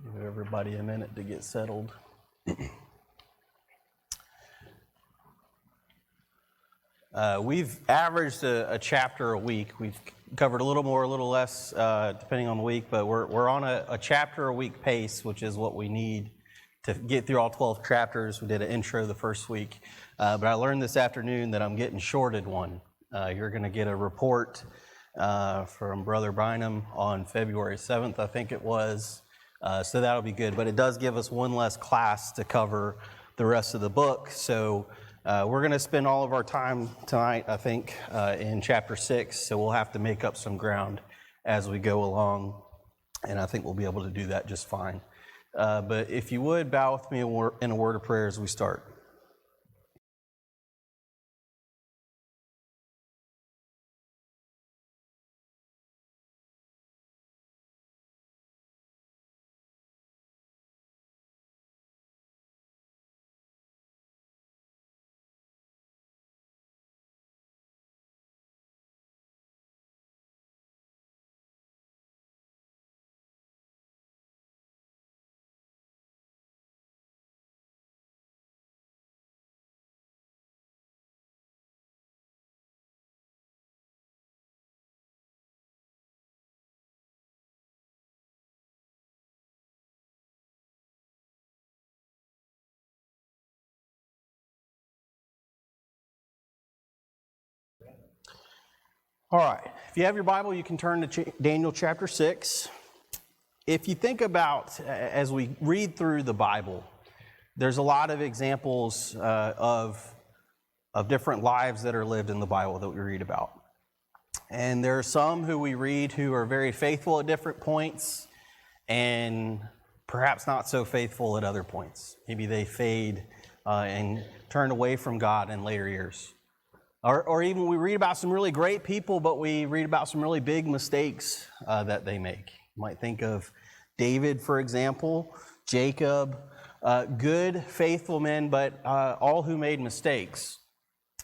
Give everybody a minute to get settled. We've averaged a chapter a week. We've covered a little more, a little less, depending on the week, but we're on a chapter a week pace, which is what we need to get through all 12 chapters. We did an intro the first week, but I learned this afternoon that I'm getting shorted one. You're going to get a report from Brother Bynum on February 7th, I think it was. So that'll be good, but it does give us one less class to cover the rest of the book. So we're going to spend all of our time tonight, I think, in chapter 6. So we'll have to make up some ground as we go along, and I think we'll be able to do that just fine. But if you would, bow with me in a word of prayer as we start. All right, if you have your Bible, you can turn to Daniel chapter 6. If you think about, as we read through the Bible, there's a lot of examples of different lives that are lived in the Bible that we read about. And there are some who we read who are very faithful at different points and perhaps not so faithful at other points. Maybe they fade and turn away from God in later years. Or even we read about some really great people, but we read about some really big mistakes that they make. You might think of David, for example, Jacob, good, faithful men, but all who made mistakes.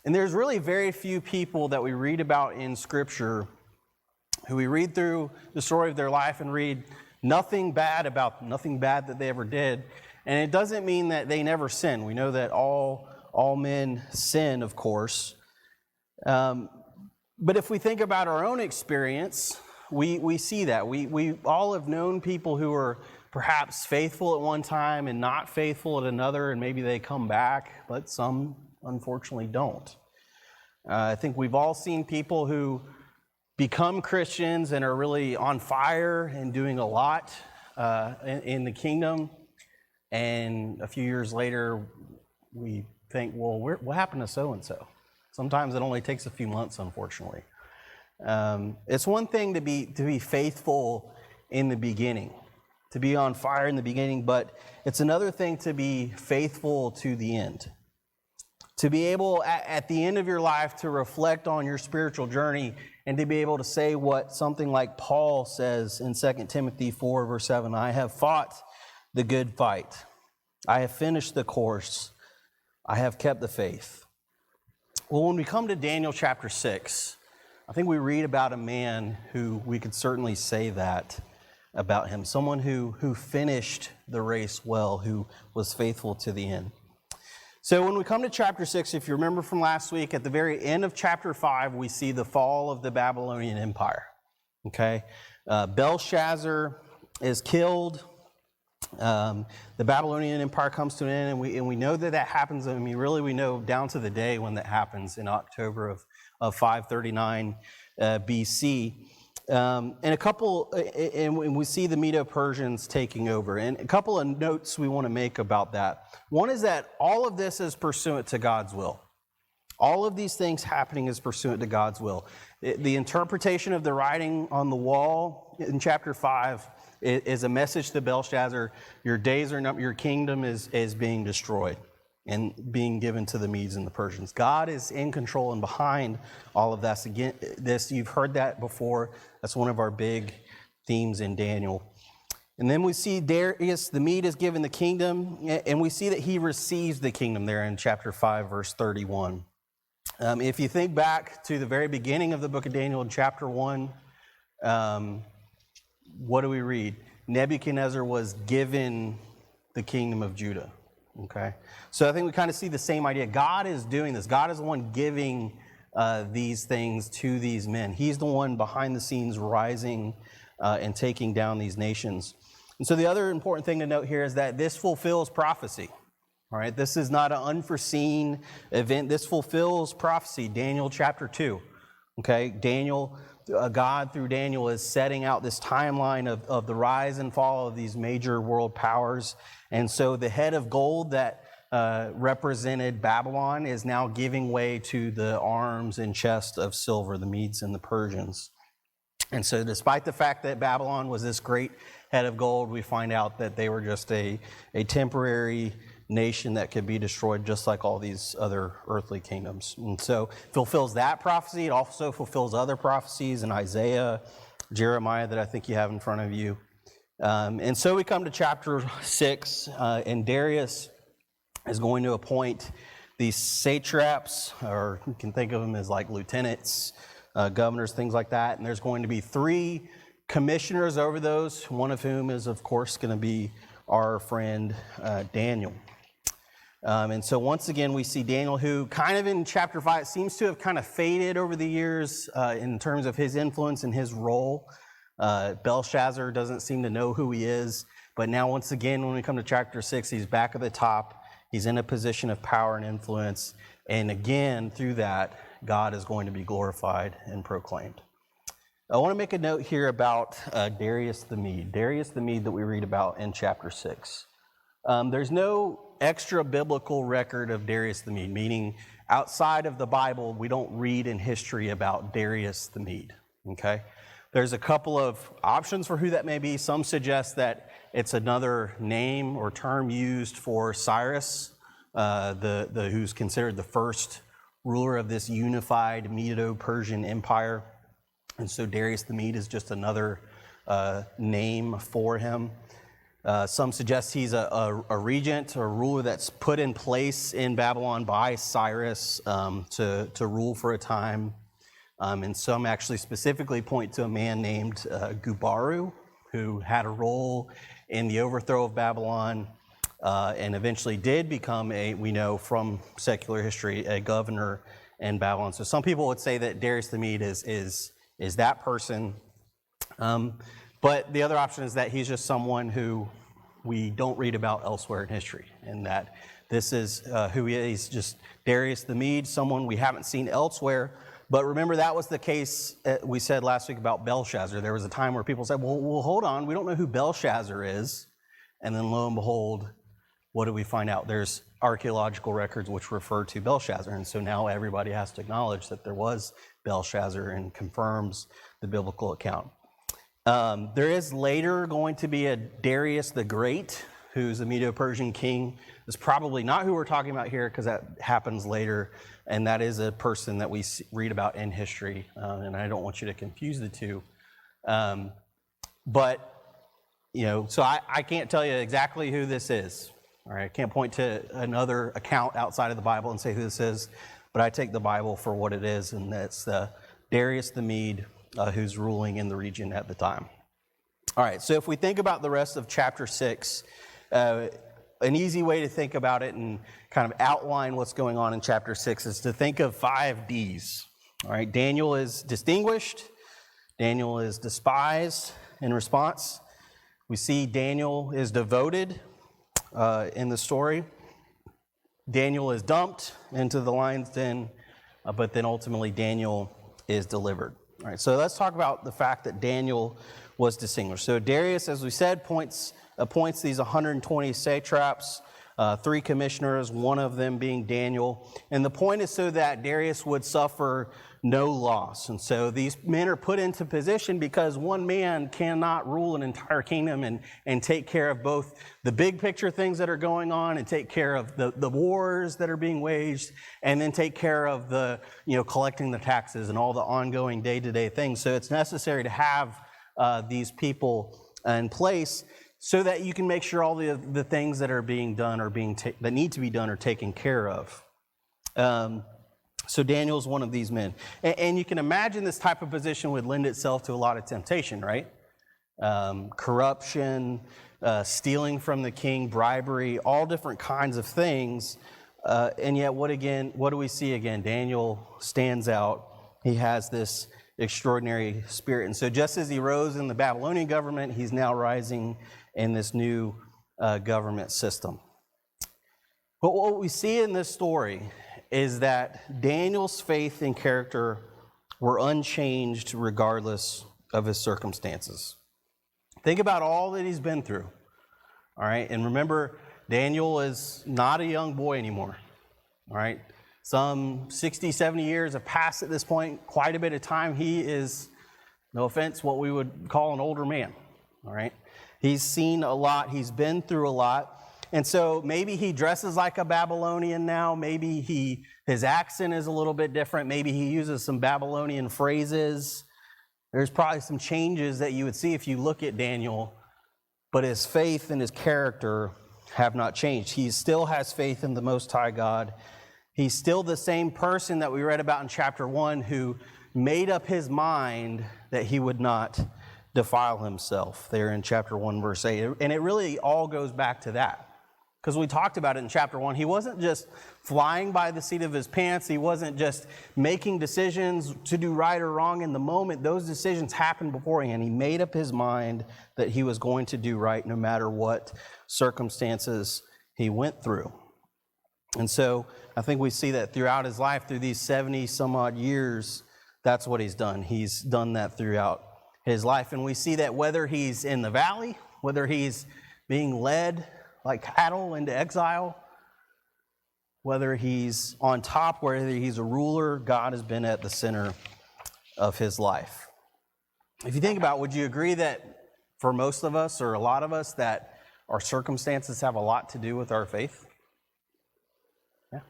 And there's really very few people that we read about in Scripture who we read through the story of their life and read nothing bad that they ever did. And it doesn't mean that they never sin. We know that all men sin, of course. But if we think about our own experience, we see that. We all have known people who are perhaps faithful at one time and not faithful at another, and maybe they come back, but some unfortunately don't. I think we've all seen people who become Christians and are really on fire and doing a lot in the kingdom, and a few years later we think, well, what happened to so-and-so? Sometimes it only takes a few months, unfortunately. It's one thing to be faithful in the beginning, to be on fire in the beginning, but it's another thing to be faithful to the end. To be able, at the end of your life, to reflect on your spiritual journey and to be able to say what something like Paul says in 2 Timothy 4, verse 7, I have fought the good fight. I have finished the course. I have kept the faith. Well, when we come to Daniel chapter 6, I think we read about a man who we could certainly say that about him. Someone who finished the race well, who was faithful to the end. So when we come to chapter 6, if you remember from last week, at the very end of chapter 5, we see the fall of the Babylonian Empire. Okay? Belshazzar is killed. The Babylonian Empire comes to an end, and we know that happens. I mean, really, we know down to the day when that happens in October of 539 BC. And we see the Medo-Persians taking over. And a couple of notes we want to make about that. One is that all of this is pursuant to God's will. All of these things happening is pursuant to God's will. The interpretation of the writing on the wall in chapter 5 is a message to Belshazzar: your days are numbered, your kingdom is being destroyed and being given to the Medes and the Persians. God is in control and behind all of this. Again, you've heard that before. That's one of our big themes in Daniel. And then we see Darius the Mede is given the kingdom, and we see that he receives the kingdom there in chapter 5, verse 31. If you think back to the very beginning of the book of Daniel in chapter 1, what do we read? Nebuchadnezzar was given the kingdom of Judah. Okay, so I think we kind of see the same idea. God is doing this. God is the one giving these things to these men. He's the one behind the scenes rising and taking down these nations. And so the other important thing to note here is that this fulfills prophecy. All right, this is not an unforeseen event. This fulfills prophecy. Daniel chapter 2. Okay, Daniel, God through Daniel is setting out this timeline of the rise and fall of these major world powers. And so the head of gold that represented Babylon is now giving way to the arms and chest of silver, the Medes and the Persians. And so despite the fact that Babylon was this great head of gold, we find out that they were just a temporary nation that could be destroyed just like all these other earthly kingdoms. And so it fulfills that prophecy. It also fulfills other prophecies in Isaiah, Jeremiah that I think you have in front of you. And so we come to chapter 6, and Darius is going to appoint these satraps, or you can think of them as like lieutenants, governors, things like that. And there's going to be 3 commissioners over those, one of whom is, of course, going to be our friend Daniel. And so once again, we see Daniel, who kind of in chapter 5 seems to have kind of faded over the years in terms of his influence and his role. Belshazzar doesn't seem to know who he is. But now once again, when we come to chapter 6, he's back at the top. He's in a position of power and influence. And again, through that, God is going to be glorified and proclaimed. I want to make a note here about Darius the Mede. Darius the Mede that we read about in chapter 6. There's no extra biblical record of Darius the Mede, meaning outside of the Bible, we don't read in history about Darius the Mede, okay? There's a couple of options for who that may be. Some suggest that it's another name or term used for Cyrus, who's considered the first ruler of this unified Medo-Persian empire. And so Darius the Mede is just another name for him. Some suggest he's a regent or a ruler that's put in place in Babylon by Cyrus to rule for a time. And some actually specifically point to a man named Gubaru, who had a role in the overthrow of Babylon and eventually did become we know from secular history, a governor in Babylon. So some people would say that Darius the Mede is that person. But the other option is that he's just someone who we don't read about elsewhere in history, and that this is who he is, just Darius the Mede, someone we haven't seen elsewhere. But remember, that was the case we said last week about Belshazzar. There was a time where people said, well, hold on, we don't know who Belshazzar is. And then lo and behold, what do we find out? There's archaeological records which refer to Belshazzar. And so now everybody has to acknowledge that there was Belshazzar and confirms the biblical account. There is later going to be a Darius the Great, who's a Medo-Persian king. It's probably not who we're talking about here because that happens later, and that is a person that we read about in history, and I don't want you to confuse the two. But, so I can't tell you exactly who this is. All right, I can't point to another account outside of the Bible and say who this is, but I take the Bible for what it is, and that's Darius the Mede, who's ruling in the region at the time. All right, so if we think about the rest of chapter 6, an easy way to think about it and kind of outline what's going on in chapter 6 is to think of 5 Ds. All right, Daniel is distinguished. Daniel is despised in response. We see Daniel is devoted in the story. Daniel is dumped into the lion's den, but then ultimately Daniel is delivered. All right, so let's talk about the fact that Daniel was distinguished. So Darius, as we said, appoints these 120 satraps, 3 commissioners, one of them being Daniel. And the point is so that Darius would suffer no loss. And so these men are put into position because one man cannot rule an entire kingdom and take care of both the big picture things that are going on and take care of the wars that are being waged, and then take care of the, collecting the taxes and all the ongoing day-to-day things. So it's necessary to have these people in place so that you can make sure all the things that are being done that need to be done are taken care of. So Daniel's one of these men. And you can imagine this type of position would lend itself to a lot of temptation, right? corruption, stealing from the king, bribery, all different kinds of things. And yet, what do we see again? Daniel stands out. He has this extraordinary spirit. And so just as he rose in the Babylonian government, he's now rising in this new government system. But what we see in this story is that Daniel's faith and character were unchanged regardless of his circumstances. Think about all that he's been through, all right? And remember, Daniel is not a young boy anymore, all right? Some 60, 70 years have passed at this point, quite a bit of time. He is, no offense, what we would call an older man, all right? He's seen a lot, he's been through a lot. And so maybe he dresses like a Babylonian now. Maybe his accent is a little bit different. Maybe he uses some Babylonian phrases. There's probably some changes that you would see if you look at Daniel, but his faith and his character have not changed. He still has faith in the Most High God. He's still the same person that we read about in chapter 1 who made up his mind that he would not defile himself there in chapter 1, verse 8. And it really all goes back to that. Because we talked about it in chapter 1. He wasn't just flying by the seat of his pants. He wasn't just making decisions to do right or wrong in the moment. Those decisions happened beforehand. He made up his mind that he was going to do right no matter what circumstances he went through. And so I think we see that throughout his life, through these 70 some odd years, that's what he's done. He's done that throughout his life. And we see that whether he's in the valley, whether he's being led like cattle into exile, whether he's on top, whether he's a ruler, God has been at the center of his life. If you think about it, would you agree that for most of us, or a lot of us, that our circumstances have a lot to do with our faith? Yeah.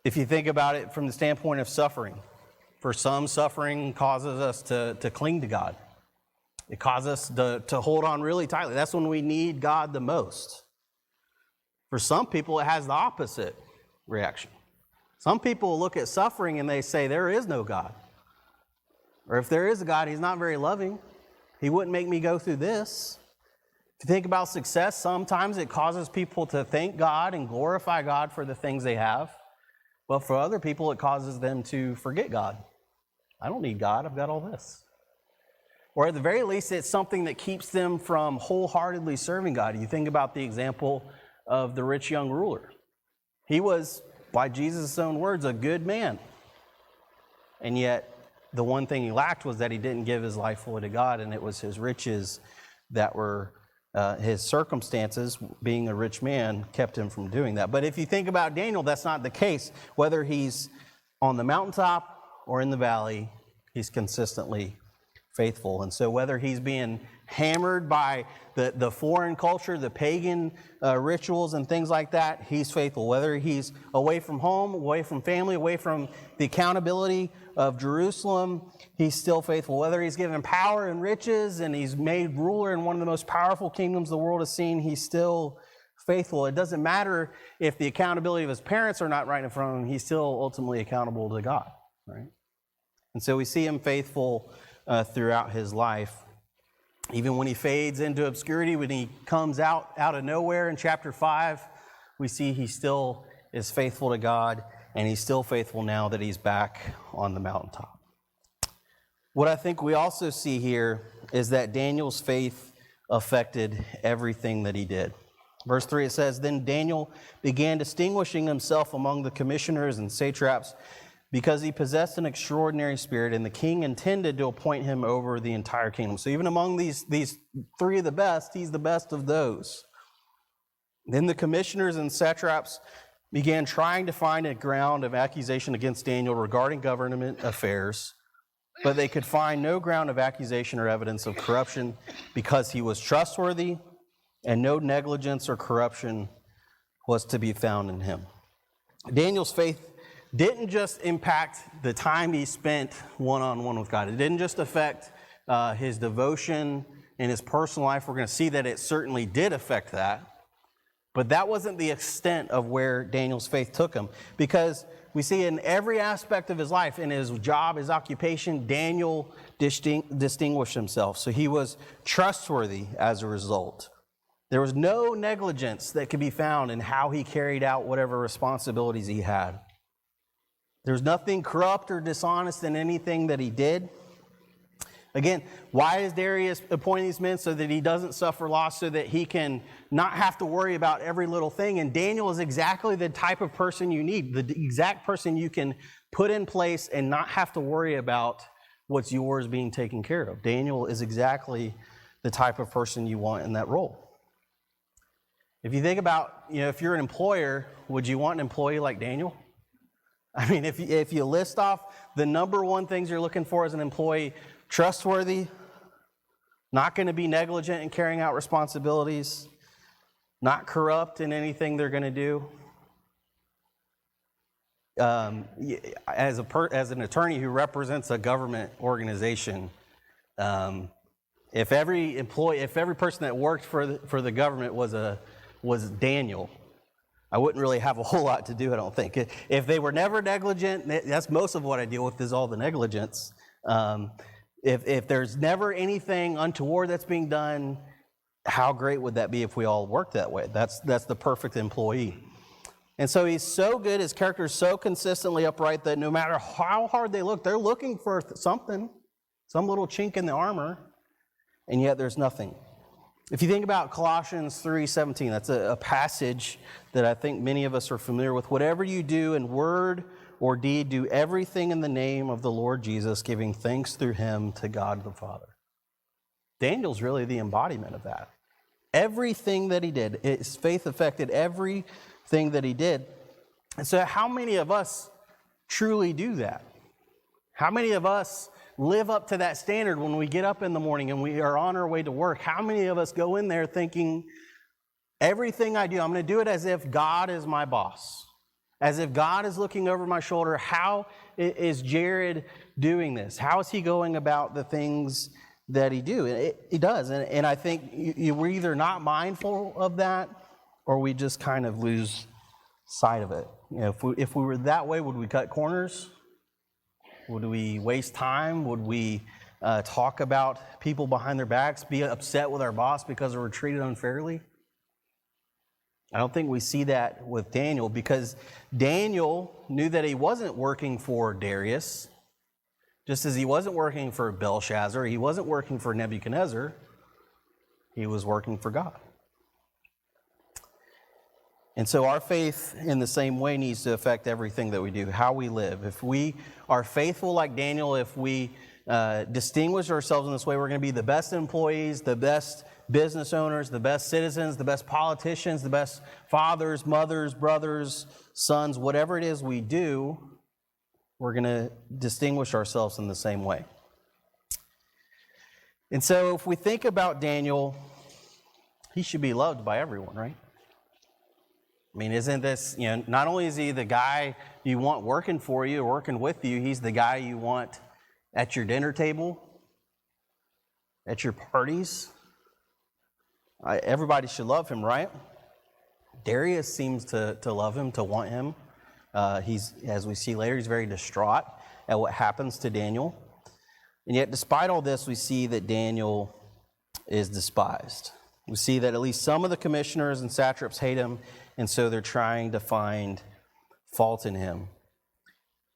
If you think about it from the standpoint of suffering, for some, suffering causes us to cling to God. It causes us to hold on really tightly. That's when we need God the most. For some people, it has the opposite reaction. Some people look at suffering and they say, there is no God. Or if there is a God, he's not very loving. He wouldn't make me go through this. If you think about success, sometimes it causes people to thank God and glorify God for the things they have. But for other people, it causes them to forget God. I don't need God, I've got all this. Or at the very least, it's something that keeps them from wholeheartedly serving God. You think about the example of the rich young ruler. He was, by Jesus' own words, a good man. And yet, the one thing he lacked was that he didn't give his life fully to God, and it was his riches that were his circumstances, being a rich man, kept him from doing that. But if you think about Daniel, that's not the case. Whether he's on the mountaintop or in the valley, he's consistently faithful. And so whether he's being hammered by the foreign culture, the pagan rituals and things like that, he's faithful. Whether he's away from home, away from family, away from the accountability of Jerusalem, he's still faithful. Whether he's given power and riches and he's made ruler in one of the most powerful kingdoms the world has seen, he's still faithful. It doesn't matter if the accountability of his parents are not right in front of him, he's still ultimately accountable to God, right? And so we see him faithful throughout his life. Even when he fades into obscurity, when he comes out of nowhere in chapter 5, we see he still is faithful to God, and he's still faithful now that he's back on the mountaintop. What I think we also see here is that Daniel's faith affected everything that he did. Verse 3, it says, "Then Daniel began distinguishing himself among the commissioners and satraps, because he possessed an extraordinary spirit, and the king intended to appoint him over the entire kingdom." So even among these three of the best, he's the best of those. Then the commissioners and satraps began trying to find a ground of accusation against Daniel regarding government affairs, but they could find no ground of accusation or evidence of corruption, because he was trustworthy and no negligence or corruption was to be found in him. Daniel's faith didn't just impact the time he spent one-on-one with God. It didn't just affect his devotion in his personal life. We're going to see that it certainly did affect that. But that wasn't the extent of where Daniel's faith took him. Because we see in every aspect of his life, in his job, his occupation, Daniel distinguished himself. So he was trustworthy as a result. There was no negligence that could be found in how he carried out whatever responsibilities he had. There was nothing corrupt or dishonest in anything that he did. Again, why is Darius appointing these men? So that he doesn't suffer loss, so that he can not have to worry about every little thing. And Daniel is exactly the type of person you need, the exact person you can put in place and not have to worry about what's yours being taken care of. Daniel is exactly the type of person you want in that role. If you think about, if you're an employer, would you want an employee like Daniel? I mean, if you list off the number one things you're looking for as an employee: trustworthy, not going to be negligent in carrying out responsibilities, not corrupt in anything they're going to do. As an attorney who represents a government organization, if every person that worked for the government was Daniel, I wouldn't really have a whole lot to do, I don't think. If they were never negligent, that's most of what I deal with, is all the negligence. If there's never anything untoward that's being done, how great would that be if we all worked that way? That's the perfect employee. And so he's so good, his character is so consistently upright that no matter how hard they look, they're looking for something, some little chink in the armor, and yet there's nothing. If you think about Colossians 3:17, that's a passage that I think many of us are familiar with. Whatever you do in word or deed, do everything in the name of the Lord Jesus, giving thanks through him to God the Father. Daniel's really the embodiment of that. Everything that he did, his faith affected everything that he did. And so how many of us truly do that? How many of us live up to that standard when we get up in the morning and we are on our way to work? How many of us go in there thinking, everything I do, I'm going to do it as if God is my boss, as if God is looking over my shoulder? How is Jered doing this? How is he going about the things that he does? And I think we're either not mindful of that, or we just kind of lose sight of it. If we were that way, would we cut corners? Would we waste time? Would we talk about people behind their backs, be upset with our boss because we were treated unfairly? I don't think we see that with Daniel, because Daniel knew that he wasn't working for Darius, just as he wasn't working for Belshazzar, he wasn't working for Nebuchadnezzar, he was working for God. And so our faith in the same way needs to affect everything that we do, how we live. If we are faithful like Daniel, if we distinguish ourselves in this way, we're going to be the best employees, the best business owners, the best citizens, the best politicians, the best fathers, mothers, brothers, sons, whatever it is we do, we're going to distinguish ourselves in the same way. And so if we think about Daniel, he should be loved by everyone, right? I mean, isn't this, not only is he the guy you want working for you, or working with you, he's the guy you want at your dinner table, at your parties. Everybody should love him, right? Darius seems to love him, to want him. He's, as we see later, he's very distraught at what happens to Daniel. And yet, despite all this, we see that Daniel is despised. We see that at least some of the commissioners and satraps hate him, and so they're trying to find fault in him.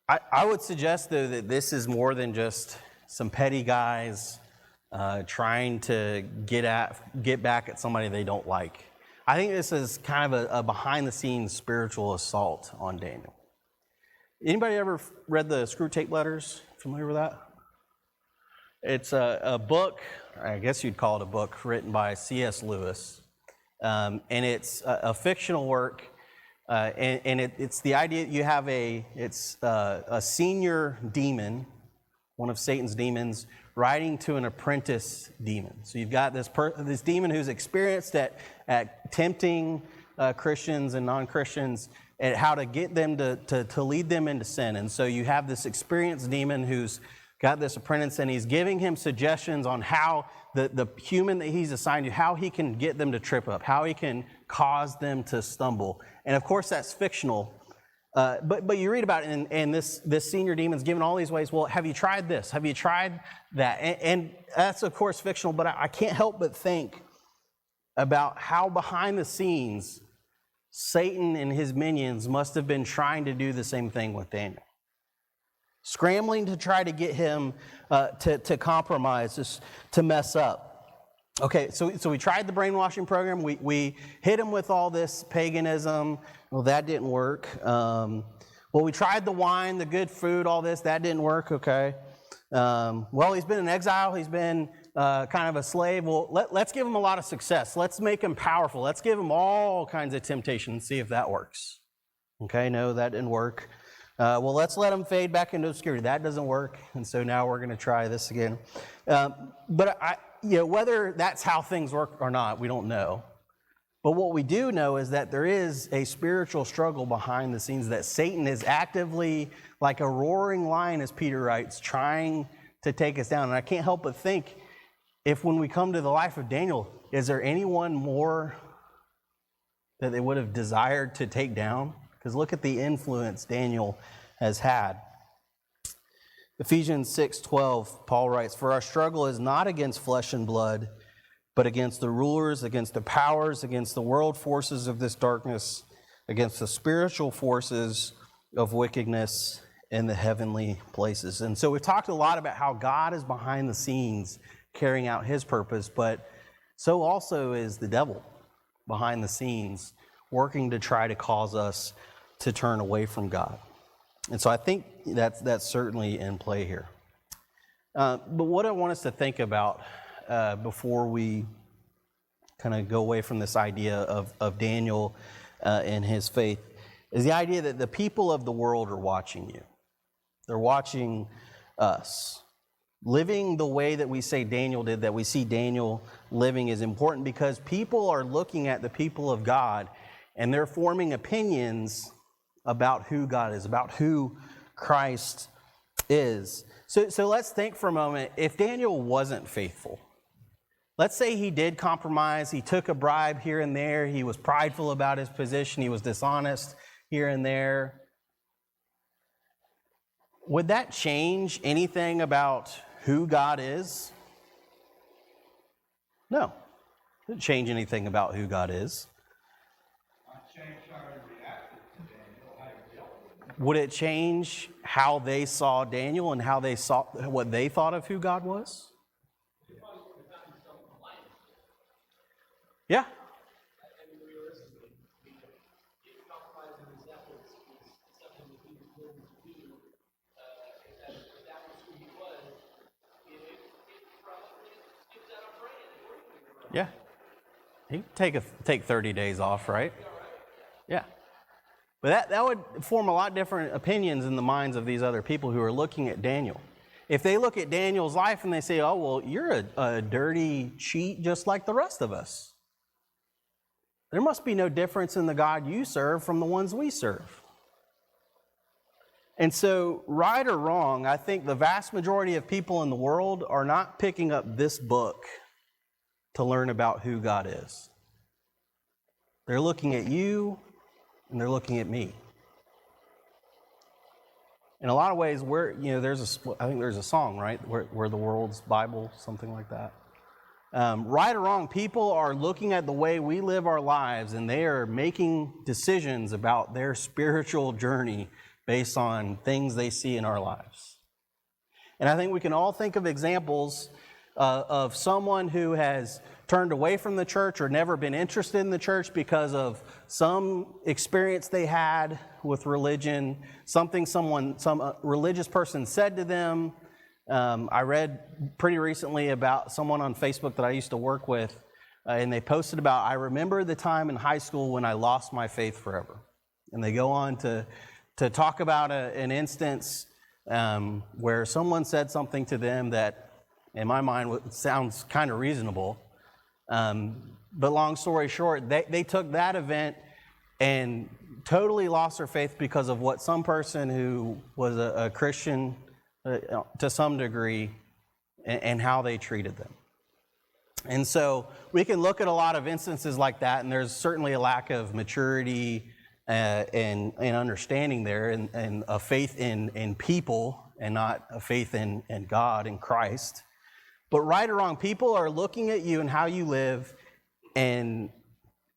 I would suggest, though, that this is more than just some petty guys trying to get back at somebody they don't like. I think this is kind of a behind-the-scenes spiritual assault on Daniel. Anybody ever read the Screw Tape Letters? Familiar with that? It's a book, I guess you'd call it a book, written by C.S. Lewis. And it's a fictional work, and it's the idea that you have a senior demon, one of Satan's demons, writing to an apprentice demon. So you've got this demon who's experienced at tempting Christians and non-Christians, and how to get them to lead them into sin. And so you have this experienced demon who's got this apprentice, and he's giving him suggestions on how the human that he's assigned to, how he can get them to trip up, how he can cause them to stumble. And of course, that's fictional. But you read about it, and this senior demon's given all these ways. Well, have you tried this? Have you tried that? And that's, of course, fictional, but I can't help but think about how behind the scenes Satan and his minions must have been trying to do the same thing with Daniel. Scrambling to try to get him to compromise, just to mess up. Okay, so we tried the brainwashing program. We hit him with all this paganism. Well, that didn't work. Well, we tried the wine, the good food, all this. That didn't work, okay. Well, he's been in exile. He's been kind of a slave. Well, let's give him a lot of success. Let's make him powerful. Let's give him all kinds of temptation and see if that works. Okay, no, that didn't work. Well, let's let him fade back into obscurity. That doesn't work, and so now we're going to try this again. But whether that's how things work or not, we don't know. But what we do know is that there is a spiritual struggle behind the scenes, that Satan is actively, like a roaring lion, as Peter writes, trying to take us down. And I can't help but think, if when we come to the life of Daniel, is there anyone more that they would have desired to take down? Because look at the influence Daniel has had. Ephesians 6:12, Paul writes, "For our struggle is not against flesh and blood, but against the rulers, against the powers, against the world forces of this darkness, against the spiritual forces of wickedness in the heavenly places." And so we've talked a lot about how God is behind the scenes carrying out his purpose, but so also is the devil behind the scenes working to try to cause us to turn away from God. And so I think that's certainly in play here. But what I want us to think about before we kind of go away from this idea of Daniel and his faith is the idea that the people of the world are watching you. They're watching us. Living the way that we say Daniel did, that we see Daniel living, is important because people are looking at the people of God and they're forming opinions about who God is, about who Christ is. So let's think for a moment, if Daniel wasn't faithful, let's say he did compromise, he took a bribe here and there, he was prideful about his position, he was dishonest here and there, would that change anything about who God is? No. It wouldn't change anything about who God is. Would it change how they saw Daniel and how they saw what they thought of who God was? Yeah. Yeah. He'd take 30 days off, right? Yeah. But that would form a lot different opinions in the minds of these other people who are looking at Daniel. If they look at Daniel's life and they say, oh, well, you're a dirty cheat just like the rest of us. There must be no difference in the God you serve from the ones we serve. And so, right or wrong, I think the vast majority of people in the world are not picking up this book to learn about who God is. They're looking at you and they're looking at me. In a lot of ways, I think there's a song, right? We're the world's Bible, something like that. Right or wrong, people are looking at the way we live our lives and they are making decisions about their spiritual journey based on things they see in our lives. And I think we can all think of examples of someone who has turned away from the church or never been interested in the church because of some experience they had with religion, something some religious person said to them. I read pretty recently about someone on Facebook that I used to work with, and they posted about, I remember the time in high school when I lost my faith forever. And they go on to talk about an instance where someone said something to them that, in my mind, sounds kind of reasonable. But long story short, they took that event and totally lost their faith because of what some person who was a Christian to some degree and how they treated them. And so we can look at a lot of instances like that, and there's certainly a lack of maturity and understanding there, and a faith in people and not a faith in God and Christ. But right or wrong, people are looking at you and how you live and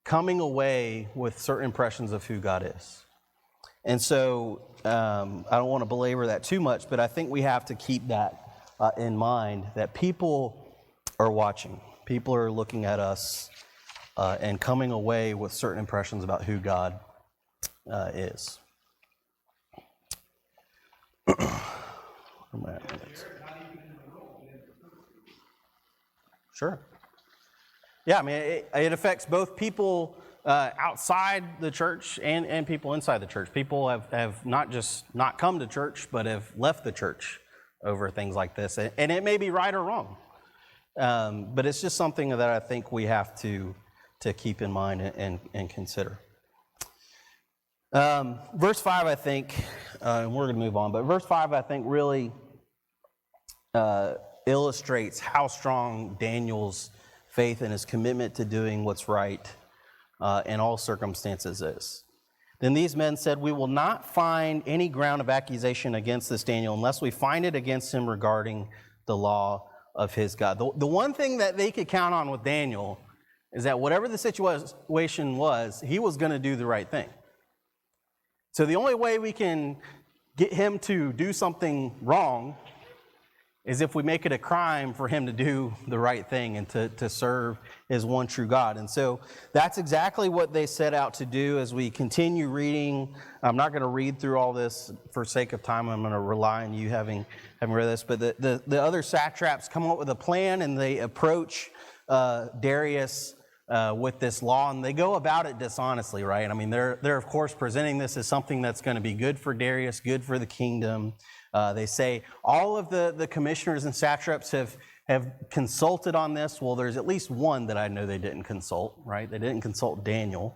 coming away with certain impressions of who God is. And so I don't want to belabor that too much, but I think we have to keep that in mind, that people are watching. People are looking at us and coming away with certain impressions about who God is. Sure. Yeah, I mean, it affects both people outside the church and people inside the church. People have not just not come to church, but have left the church over things like this. And it may be right or wrong. But it's just something that I think we have to keep in mind and consider. Verse 5, I think, and we're going to move on, but verse 5, I think, really illustrates how strong Daniel's faith and his commitment to doing what's right in all circumstances is. Then these men said, "We will not find any ground of accusation against this Daniel unless we find it against him regarding the law of his God." The one thing that they could count on with Daniel is that whatever the situation was, he was going to do the right thing. So the only way we can get him to do something wrong is if we make it a crime for him to do the right thing and to serve his one true God. And so that's exactly what they set out to do. As we continue reading, I'm not going to read through all this for sake of time. I'm going to rely on you having read this. But the other satraps come up with a plan, and they approach Darius with this law, and they go about it dishonestly, right? I mean, they're of course presenting this as something that's going to be good for Darius, good for the kingdom. They say all of the commissioners and satraps have consulted on this. Well, there's at least one that I know they didn't consult, right? They didn't consult Daniel.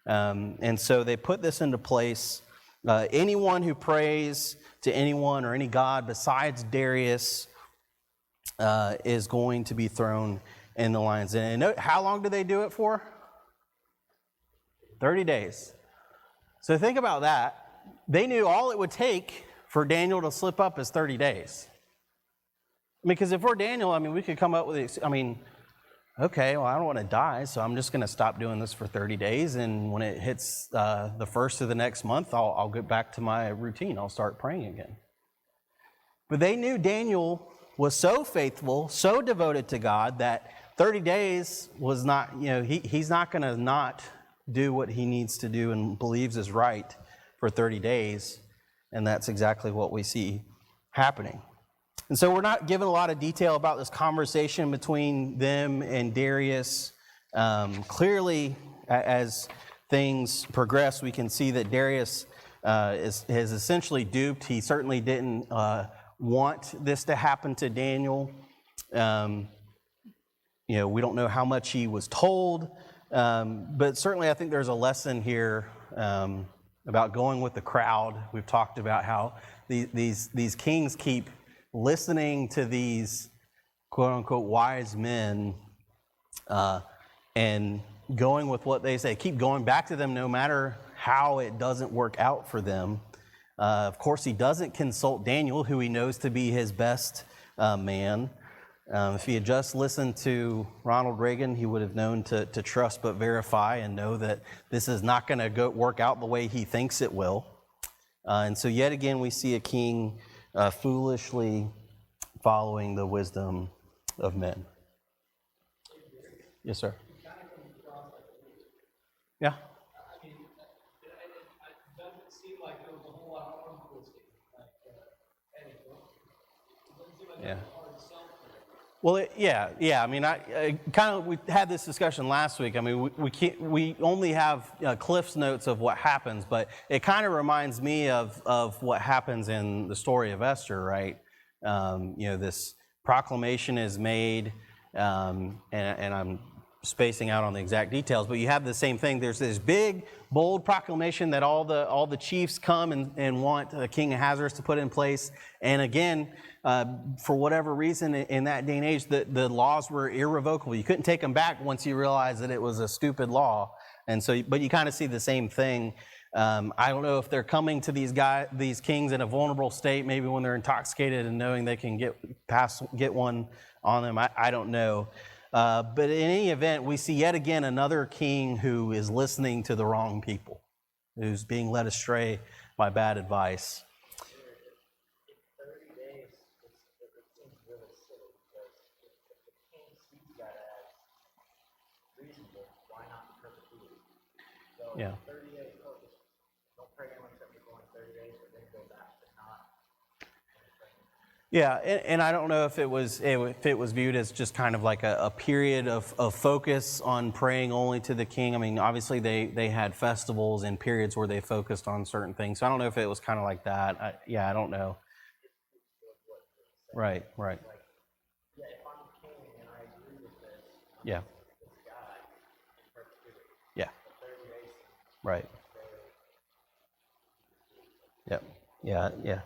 And so they put this into place. Anyone who prays to anyone or any god besides Darius is going to be thrown in the lions. And how long do they do it for? 30 days. So think about that. They knew all it would take for Daniel to slip up is 30 days. Because if we're Daniel, I mean, we could come up with, okay, well, I don't want to die, so I'm just going to stop doing this for 30 days, and when it hits the first of the next month, I'll get back to my routine. I'll start praying again. But they knew Daniel was so faithful, so devoted to God, that 30 days was not, he's not going to not do what he needs to do and believes is right for 30 days. And that's exactly what we see happening. And so we're not given a lot of detail about this conversation between them and Darius. Clearly, as things progress, we can see that Darius has essentially duped. He certainly didn't want this to happen to Daniel. We don't know how much he was told, but certainly I think there's a lesson here about going with the crowd. We've talked about how these kings keep listening to these quote-unquote wise men and going with what they say. Keep going back to them no matter how it doesn't work out for them. Of course, he doesn't consult Daniel, who he knows to be his best man. If he had just listened to Ronald Reagan, he would have known to trust but verify and know that this is not going to work out the way he thinks it will. And so yet again, we see a king foolishly following the wisdom of men. Yes, sir. Yeah. It doesn't seem like there was a whole lot of articles Yeah. Well, yeah. I mean, we had this discussion last week. I mean, we only have Cliff's notes of what happens, but it kind of reminds me of what happens in the story of Esther, right? This proclamation is made, and I'm spacing out on the exact details, but you have the same thing. There's this big, bold proclamation that all the chiefs come and want King Ahasuerus to put in place. And again, for whatever reason, in that day and age, the laws were irrevocable. You couldn't take them back once you realized that it was a stupid law. And so, but you kind of see the same thing I don't know if they're coming to these kings in a vulnerable state, maybe when they're intoxicated and knowing they can get one on them. I don't know. But in any event, we see yet again another king who is listening to the wrong people, who's being led astray by bad advice. Yeah. 30 days focus. Don't pray anyone except you're going 30 days, but then go back to not. Yeah, and I don't know if it was viewed as just kind of like a period of focus on praying only to the king. I mean, obviously they had festivals and periods where they focused on certain things. So I don't know if it was kind of like that. I don't know. Right. Like, yeah, if I'm king and I agree with this, Yeah. this guy in perpetuity. Yeah. 30 days. Right. Yep. Yeah.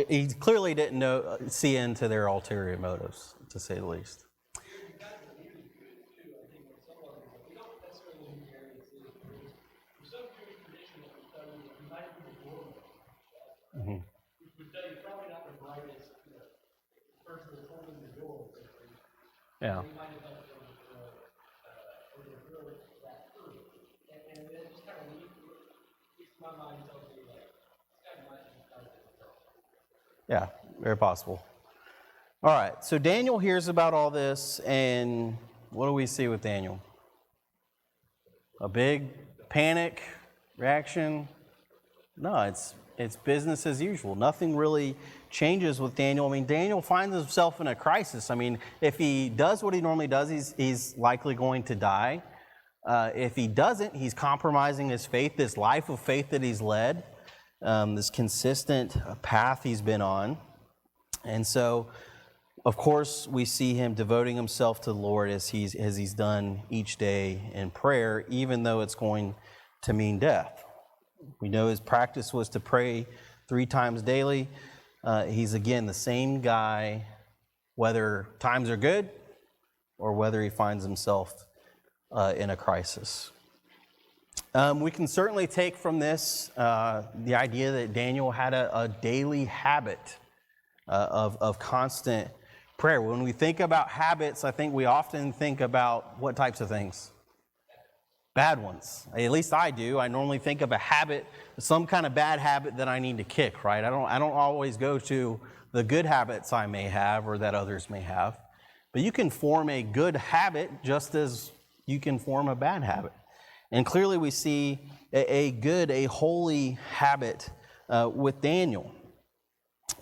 He clearly didn't see into their ulterior motives, to say the least. Mm-hmm. Yeah. Yeah, very possible. All right, so Daniel hears about all this, and what do we see with Daniel? A big panic reaction? No, it's business as usual. Nothing really changes with Daniel. I mean, Daniel finds himself in a crisis. I mean, if he does what he normally does, he's likely going to die. If he doesn't, he's compromising his faith, this life of faith that he's led, this consistent path he's been on. And so, of course, we see him devoting himself to the Lord as he's done each day in prayer, even though it's going to mean death. We know his practice was to pray 3 times daily. He's, again, the same guy, whether times are good or whether he finds himself in a crisis. We can certainly take from this the idea that Daniel had a daily habit of constant prayer. When we think about habits, I think we often think about what types of things? Bad ones. At least I do. I normally think of a habit, some kind of bad habit that I need to kick, right? I don't always go to the good habits I may have or that others may have. But you can form a good habit just as you can form a bad habit. And clearly we see a holy habit with Daniel.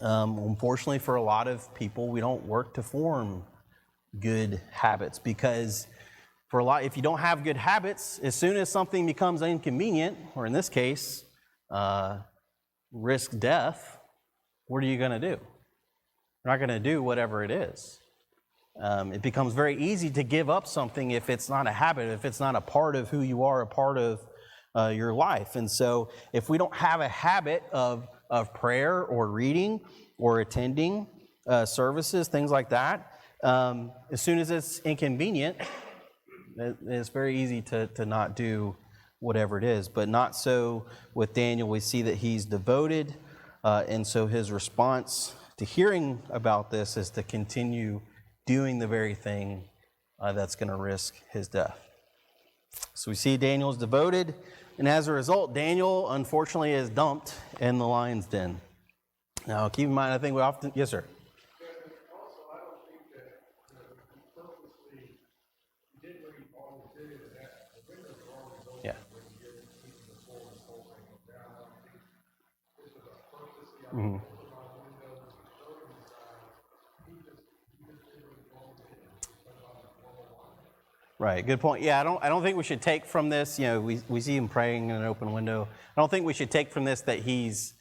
Unfortunately, for a lot of people, we don't work to form good habits because if you don't have good habits, as soon as something becomes inconvenient, or in this case, risk death, what are you going to do? You're not going to do whatever it is. It becomes very easy to give up something if it's not a habit, if it's not a part of who you are, a part of your life. And so if we don't have a habit of prayer or reading or attending services, things like that, as soon as it's inconvenient, it's very easy to not do whatever it is. But not so with Daniel. We see that he's devoted, and so his response to hearing about this is to continue doing the very thing that's going to risk his death. So we see Daniel's devoted, and as a result, Daniel, unfortunately, is dumped in the lion's den. Now, keep in mind, I think we often... Yes, sir. Also, I don't think that he purposely did what he always did, and that the windows are always open. Yeah. When you get into the floor and whole thing goes down. I don't think this was a purposely. I Mm-hmm. opened my windows and showed him the sign. He just did what he always did. Right, good point. Yeah, I don't think we should take from this, we see him praying in an open window. I don't think we should take from this that he's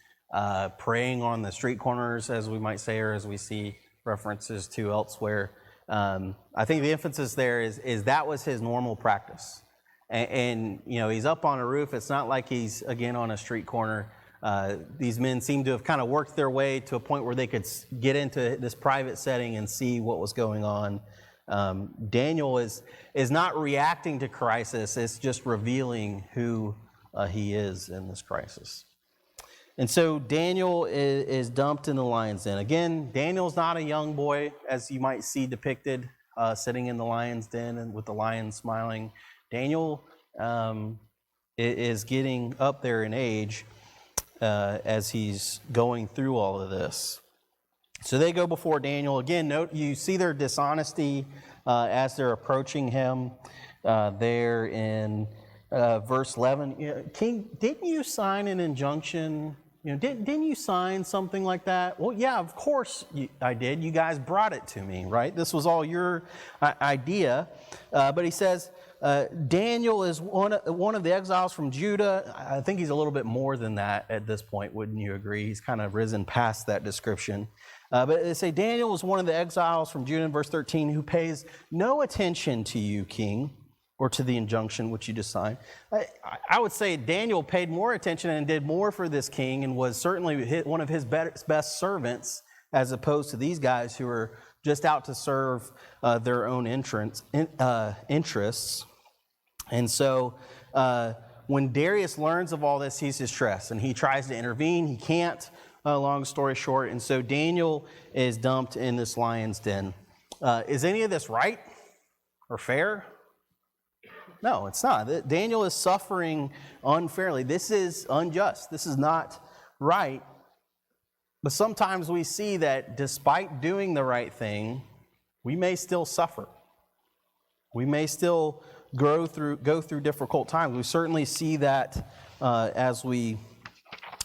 praying on the street corners, as we might say, or as we see references to elsewhere. I think the emphasis there is that was his normal practice. And he's up on a roof. It's not like he's, again, on a street corner. These men seem to have kind of worked their way to a point where they could get into this private setting and see what was going on. Daniel is not reacting to crisis. It's just revealing who he is in this crisis. And so Daniel is dumped in the lion's den. Again, Daniel's not a young boy, as you might see depicted, sitting in the lion's den and with the lion smiling. Daniel is getting up there in age as he's going through all of this. So they go before Daniel. Again, note you see their dishonesty as they're approaching him there in verse 11. King, didn't you sign an injunction? Didn't you sign something like that? Well, yeah, of course I did. You guys brought it to me, right? This was all your idea. But he says, Daniel is one of the exiles from Judah. I think he's a little bit more than that at this point, wouldn't you agree? He's kind of risen past that description. But they say Daniel is one of the exiles from Judah in verse 13 who pays no attention to you, king, or to the injunction which you just signed. I would say Daniel paid more attention and did more for this king and was certainly one of his best servants as opposed to these guys who are just out to serve their own interests. And so when Darius learns of all this, he's distressed and he tries to intervene. He can't, long story short. And so Daniel is dumped in this lion's den. Is any of this right or fair? No, it's not. Daniel is suffering unfairly. This is unjust. This is not right. But sometimes we see that despite doing the right thing, we may still suffer. We may still go through difficult times. We certainly see that as we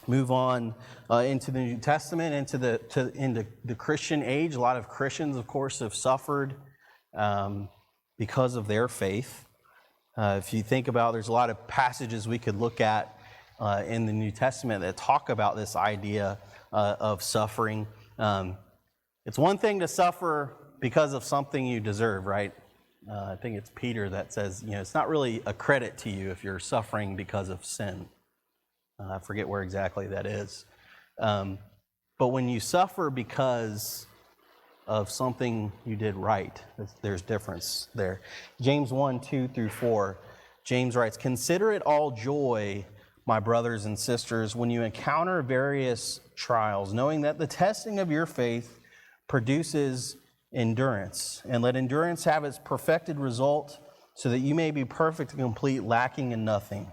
move on into the New Testament, into the Christian age. A lot of Christians, of course, have suffered because of their faith. If you think about, there's a lot of passages we could look at in the New Testament that talk about this idea of suffering. It's one thing to suffer because of something you deserve, right? I think it's Peter that says, it's not really a credit to you if you're suffering because of sin. I forget where exactly that is. But when you suffer because of something you did right, there's difference there. James 1:2-4, James writes, "Consider it all joy, my brothers and sisters, when you encounter various trials, knowing that the testing of your faith produces endurance. And let endurance have its perfected result, so that you may be perfect and complete, lacking in nothing."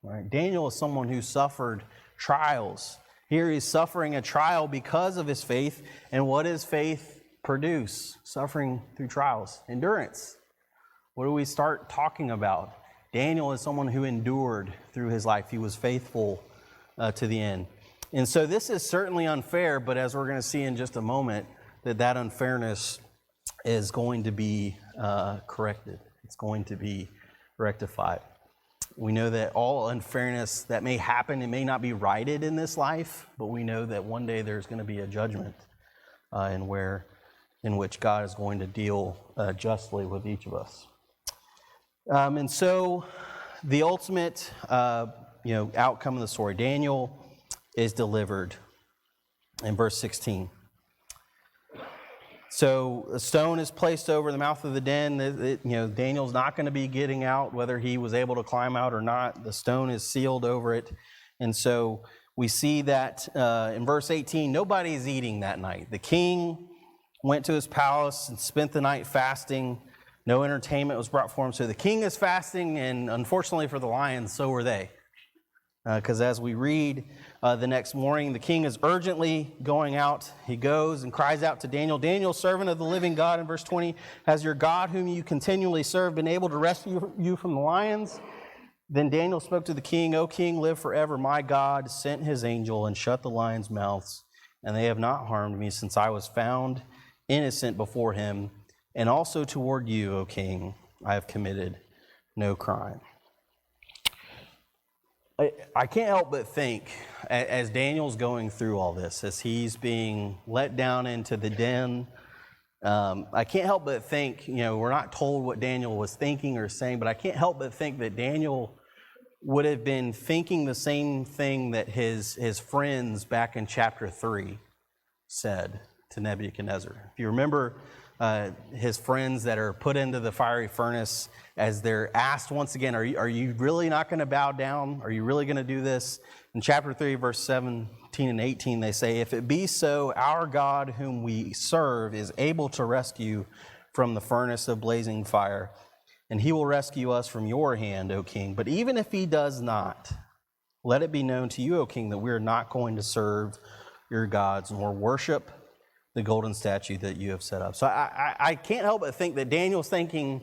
Right? Daniel is someone who suffered trials. Here he's suffering a trial because of his faith. And what does faith produce? Suffering through trials. Endurance. What do we start talking about? Daniel is someone who endured through his life. He was faithful to the end. And so this is certainly unfair, but as we're going to see in just a moment, that unfairness is going to be corrected. It's going to be rectified. We know that all unfairness that may happen, it may not be righted in this life, but we know that one day there's going to be a judgment in which God is going to deal justly with each of us. And so the ultimate outcome of the story, Daniel is delivered in verse 16. So a stone is placed over the mouth of the den. Daniel's not going to be getting out, whether he was able to climb out or not. The stone is sealed over it. And so we see that in verse 18, nobody's eating that night. The king went to his palace and spent the night fasting. No entertainment was brought for him. So the king is fasting, and unfortunately for the lions, so were they. Because as we read the next morning, the king is urgently going out. He goes and cries out to Daniel, "Daniel, servant of the living God," in verse 20, "has your God, whom you continually serve, been able to rescue you from the lions?" Then Daniel spoke to the king, "O king, live forever. My God sent his angel and shut the lions' mouths, and they have not harmed me, since I was found innocent before him. And also toward you, O king, I have committed no crime." I can't help but think, as Daniel's going through all this, as he's being let down into the den, I can't help but think, we're not told what Daniel was thinking or saying, but I can't help but think that Daniel would have been thinking the same thing that his friends back in chapter 3 said to Nebuchadnezzar. If you remember his friends that are put into the fiery furnace, as they're asked once again, are you really not going to bow down? Are you really going to do this? In chapter 3, verse 17 and 18, they say, if it be so, our God whom we serve is able to rescue from the furnace of blazing fire, and he will rescue us from your hand, O king. But even if he does not, let it be known to you, O king, that we are not going to serve your gods nor worship the golden statue that you have set up. So I can't help but think that Daniel's thinking,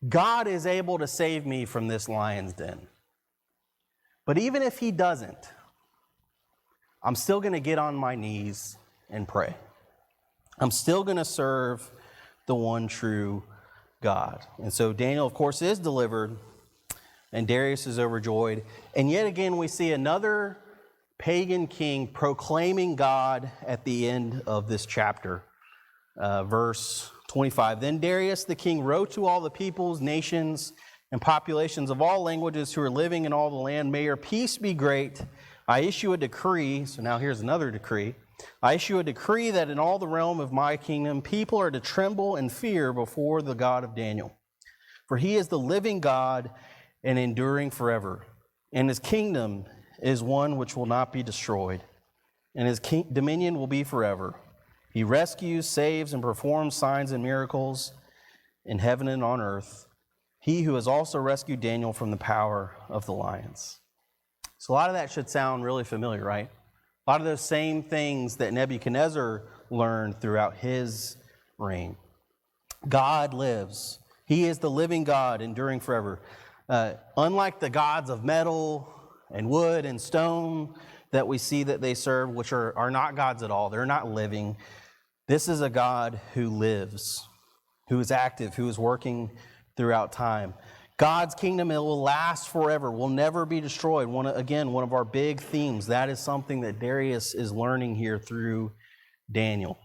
God is able to save me from this lion's den. But even if he doesn't, I'm still going to get on my knees and pray. I'm still going to serve the one true God. And so Daniel, of course, is delivered, and Darius is overjoyed. And yet again, we see another pagan king proclaiming God at the end of this chapter. Verse 25, then Darius the king wrote to all the peoples, nations, and populations of all languages who are living in all the land, may your peace be great. I issue a decree, so now here's another decree. I issue a decree that in all the realm of my kingdom, people are to tremble and fear before the God of Daniel. For he is the living God and enduring forever. And his kingdom is one which will not be destroyed. And his dominion will be forever. He rescues, saves, and performs signs and miracles in heaven and on earth. He who has also rescued Daniel from the power of the lions. So a lot of that should sound really familiar, right? A lot of those same things that Nebuchadnezzar learned throughout his reign. God lives. He is the living God, enduring forever. Unlike the gods of metal and wood and stone that we see that they serve, which are not gods at all, they're not living. This is a God who lives, who is active, who is working throughout time. God's kingdom, it will last forever, will never be destroyed. One of our big themes. That is something that Darius is learning here through Daniel.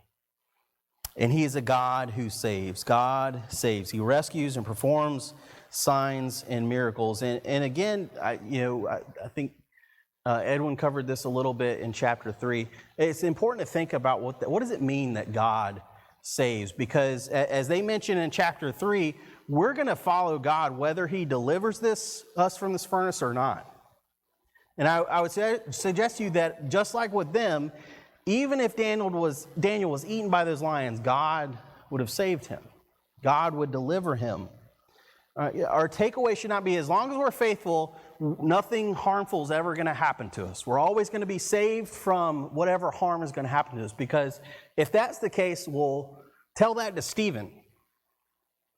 And he is a God who saves. God saves. He rescues and performs signs and miracles. And again, I think Edwin covered this a little bit in chapter 3. It's important to think about what does it mean that God saves? Because as they mention in chapter 3, we're going to follow God whether he delivers us from this furnace or not. And I would suggest to you that just like with them, even if Daniel was eaten by those lions, God would have saved him. God would deliver him. Our takeaway should not be, as long as we're faithful, nothing harmful is ever going to happen to us. We're always going to be saved from whatever harm is going to happen to us. Because if that's the case, we'll tell that to Stephen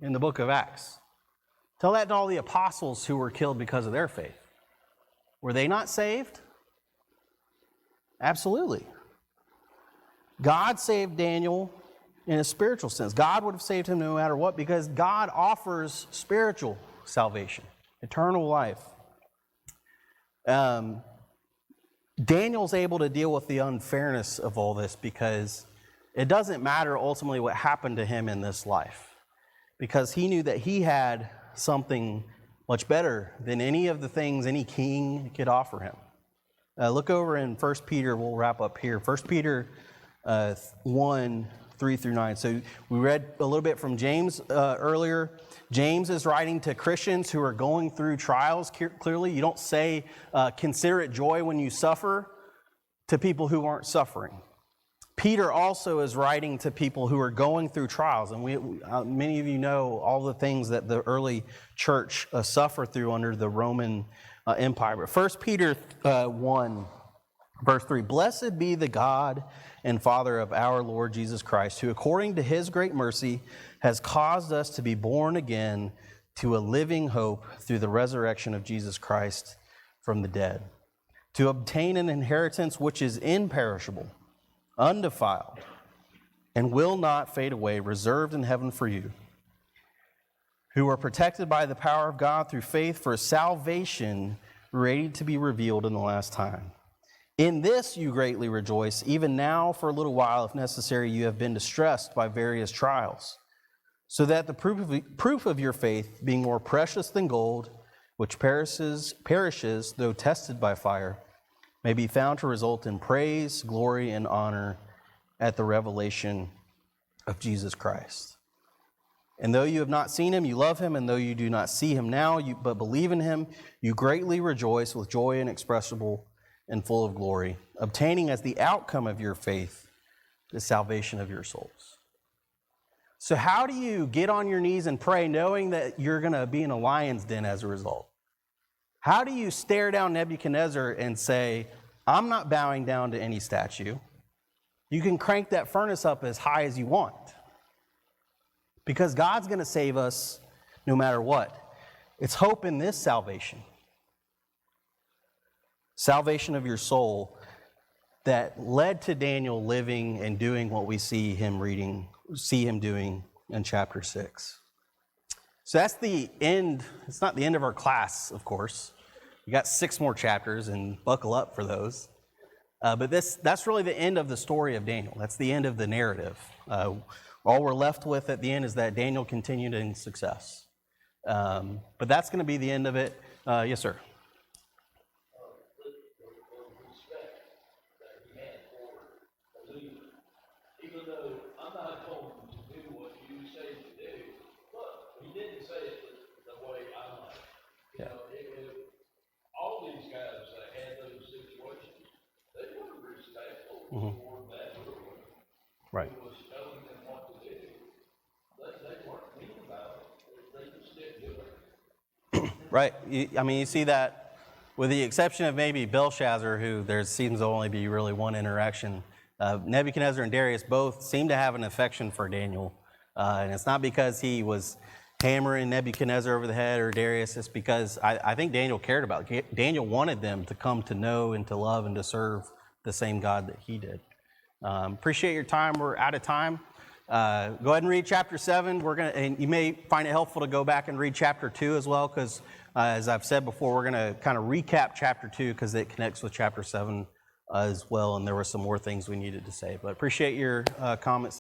in the book of Acts. Tell that to all the apostles who were killed because of their faith. Were they not saved? Absolutely. God saved Daniel in a spiritual sense. God would have saved him no matter what, because God offers spiritual salvation, eternal life. Daniel's able to deal with the unfairness of all this because it doesn't matter ultimately what happened to him in this life, because he knew that he had something much better than any of the things any king could offer him. Look over in 1 Peter, we'll wrap up here. 1 Peter 1, 3 through 9. So we read a little bit from James earlier. James is writing to Christians who are going through trials. Clearly, you don't say, consider it joy when you suffer, to people who aren't suffering. Peter also is writing to people who are going through trials. And many of you know all the things that the early church suffered through under the Roman Empire. But 1 Peter 1, verse 3, blessed be the God and Father of our Lord Jesus Christ, who according to his great mercy has caused us to be born again to a living hope through the resurrection of Jesus Christ from the dead, to obtain an inheritance which is imperishable, undefiled, and will not fade away, reserved in heaven for you, who are protected by the power of God through faith for salvation ready to be revealed in the last time. In this you greatly rejoice, even now for a little while, if necessary, you have been distressed by various trials, so that the proof of your faith, being more precious than gold, which perishes though tested by fire, may be found to result in praise, glory, and honor at the revelation of Jesus Christ. And though you have not seen him, you love him. And though you do not see him now, but believe in him, you greatly rejoice with joy inexpressible and full of glory, obtaining as the outcome of your faith the salvation of your souls. So how do you get on your knees and pray knowing that you're going to be in a lion's den as a result? How do you stare down Nebuchadnezzar and say, I'm not bowing down to any statue? You can crank that furnace up as high as you want. Because God's going to save us no matter what. It's hope in this salvation. Salvation of your soul that led to Daniel living and doing what we see him doing in chapter 6. So that's the end. It's not the end of our class, of course. We got 6 more chapters, and buckle up for those. But that's really the end of the story of Daniel. That's the end of the narrative. All we're left with at the end is that Daniel continued in success. But that's going to be the end of it. Yes, sir. Even though I'm not told him to do what you say to do, but he didn't say it the way I like. You know, if all these guys that had those situations, they were respectful toward that ruler. Right. Who was telling them what to do. They weren't mean about it. They just didn't do it. Right. You see that with the exception of maybe Belshazzar, who there seems to only be really one interaction. Nebuchadnezzar and Darius both seem to have an affection for Daniel. And it's not because he was hammering Nebuchadnezzar over the head or Darius. It's because I think Daniel cared about it. Daniel wanted them to come to know and to love and to serve the same God that he did. Appreciate your time. We're out of time. Go ahead and read chapter 7. And you may find it helpful to go back and read chapter 2 as well, because as I've said before, we're going to kind of recap chapter 2 because it connects with chapter 7 as well, and there were some more things we needed to say. But appreciate your comments.